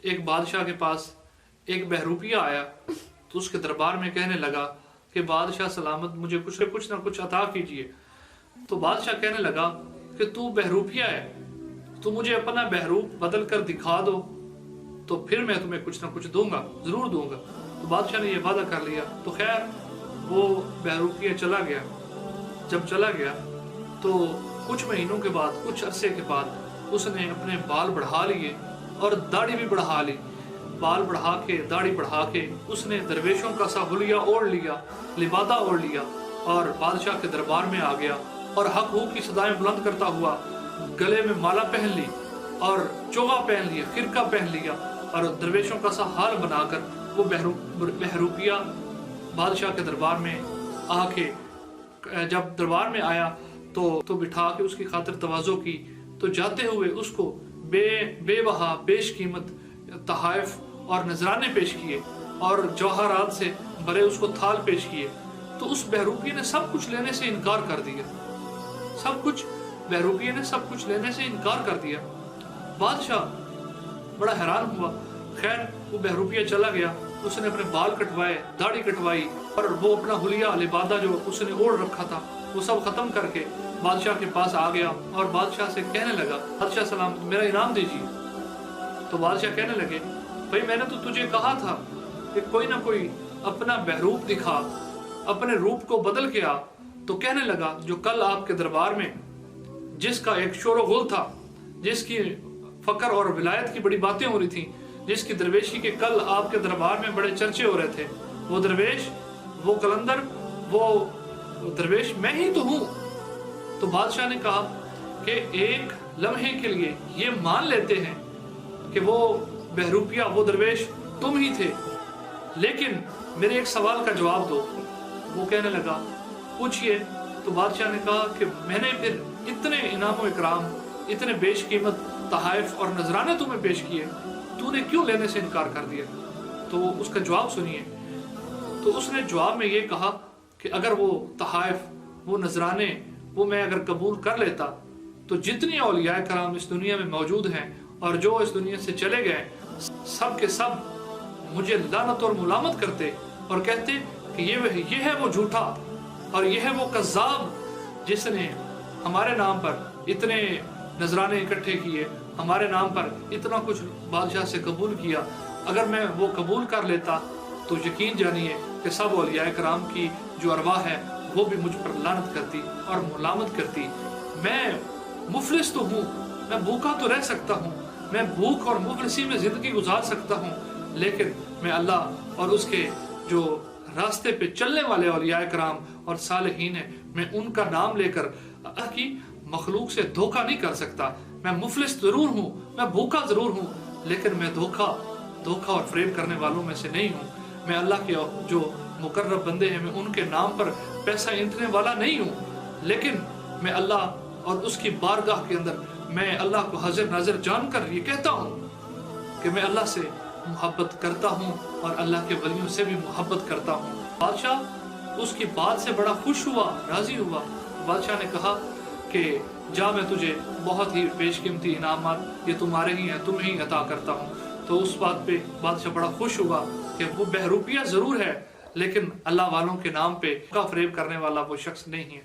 ایک بادشاہ کے پاس ایک بہروپیہ آیا تو اس کے دربار میں کہنے لگا کہ بادشاہ سلامت مجھے کچھ نہ کچھ عطا کیجئے۔ تو بادشاہ کہنے لگا کہ تو بہروپیہ ہے، تو مجھے اپنا بہروپ بدل کر دکھا دو تو پھر میں تمہیں کچھ نہ کچھ دوں گا، ضرور دوں گا۔ تو بادشاہ نے یہ وعدہ کر لیا۔ تو خیر وہ بہروپیہ چلا گیا۔ جب چلا گیا تو کچھ مہینوں کے بعد، کچھ عرصے کے بعد اس نے اپنے بال بڑھا لیے اور داڑھی بھی بڑھا لی۔ بال بڑھا کے، داڑھی بڑھا کے اس نے درویشوں کا سا حلیہ اوڑھ لیا، لبادہ اوڑھ لیا اور بادشاہ کے دربار میں آ گیا اور حق حقوق کی صدائیں بلند کرتا ہوا گلے میں مالا پہن لی اور چوغا پہن لیا، خرقہ پہن لیا اور درویشوں کا سا حال بنا کر وہ بہروپیہ بادشاہ کے دربار میں آ کے جب دربار میں آیا تو بٹھا کے اس کی خاطر تواضع کی۔ تو جاتے ہوئے اس کو بے بہا بیش قیمت تحائف اور نذرانے پیش کیے اور جوہرات سے بھرے اس کو تھال پیش کیے۔ تو اس بہروپیہ نے سب کچھ لینے سے انکار کر دیا، بہروپیہ نے سب کچھ لینے سے انکار کر دیا۔ بادشاہ بڑا حیران ہوا۔ خیر وہ بہروپیہ چلا گیا، اس نے اپنے بال کٹوائے، داڑھی کٹوائی اور وہ اپنا حلیہ لبادہ جو اس نے اوڑھ رکھا تھا وہ سب ختم کر کے بادشاہ کے پاس آ گیا اور بادشاہ سے کہنے لگا بادشاہ سلام میرا انعام دیجیے۔ تو بادشاہ کہنے لگے بھئی میں نے تو تجھے کہا تھا کہ کوئی نہ کوئی اپنا بہروپ دکھا، اپنے روپ کو بدل کے آ۔ تو کہنے لگا جو کل آپ کے دربار میں جس کا ایک شور و غل تھا، جس کی فقر اور ولایت کی بڑی باتیں ہو رہی تھیں، جس کی درویشی کے کل آپ کے دربار میں بڑے چرچے ہو رہے تھے، وہ درویش، وہ قلندر، وہ درویش میں ہی تو ہوں۔ تو بادشاہ نے کہا کہ ایک لمحے کے لیے یہ مان لیتے ہیں کہ وہ بہروپیہ، وہ درویش تم ہی تھے، لیکن میرے ایک سوال کا جواب دو۔ وہ کہنے لگا پوچھئے۔ تو بادشاہ نے کہا کہ میں نے پھر اتنے انعام و اکرام، اتنے بیش قیمت تحائف اور نذرانے تمہیں پیش کیے، تو نے کیوں لینے سے انکار کر دیا؟ تو اس کا جواب سنیے۔ تو اس نے جواب میں یہ کہا کہ اگر وہ تحائف، وہ نذرانے، وہ میں اگر قبول کر لیتا تو جتنی اولیاء کرام اس دنیا میں موجود ہیں اور جو اس دنیا سے چلے گئے سب کے سب مجھے لعنت اور ملامت کرتے اور کہتے کہ یہ ہے وہ جھوٹا اور یہ ہے وہ کذاب جس نے ہمارے نام پر اتنے نذرانے اکٹھے کیے، ہمارے نام پر اتنا کچھ بادشاہ سے قبول کیا۔ اگر میں وہ قبول کر لیتا تو یقین جانیے کہ سب اولیاء کرام کی جو ارواح ہے وہ بھی مجھ پر لعنت کرتی اور ملامت کرتی۔ میں مفلس تو ہوں، میں بھوکا تو رہ سکتا ہوں، میں بھوک اور مفلسی میں زندگی گزار سکتا ہوں، لیکن میں اللہ اور اس کے جو راستے پہ چلنے والے اولیاء کرام اور صالحین ہیں، میں ان کا نام لے کر اللہ کی مخلوق سے دھوکہ نہیں کر سکتا۔ میں مفلس ضرور ہوں، میں بھوکا ضرور ہوں، لیکن میں دھوکہ اور فریب کرنے والوں میں سے نہیں ہوں۔ میں اللہ کے جو مقرب بندے ہیں، میں ان کے نام پر پیسہ اینٹھنے والا نہیں ہوں، لیکن میں اللہ اور اس کی بارگاہ کے اندر میں اللہ کو حاضر ناظر جان کر یہ کہتا ہوں کہ میں اللہ سے محبت کرتا ہوں اور اللہ کے ولیوں سے بھی محبت کرتا ہوں۔ بادشاہ اس کی بات سے بڑا خوش ہوا، راضی ہوا۔ بادشاہ نے کہا کہ جا میں تجھے بہت ہی بیش قیمتی انعامات یہ تمہارے ہی ہیں، تمہیں ہی عطا کرتا ہوں۔ تو اس بات پہ بادشاہ بڑا خوش ہوا کہ وہ بہروپیہ ضرور ہے لیکن اللہ والوں کے نام پہ کا فریب کرنے والا وہ شخص نہیں ہے۔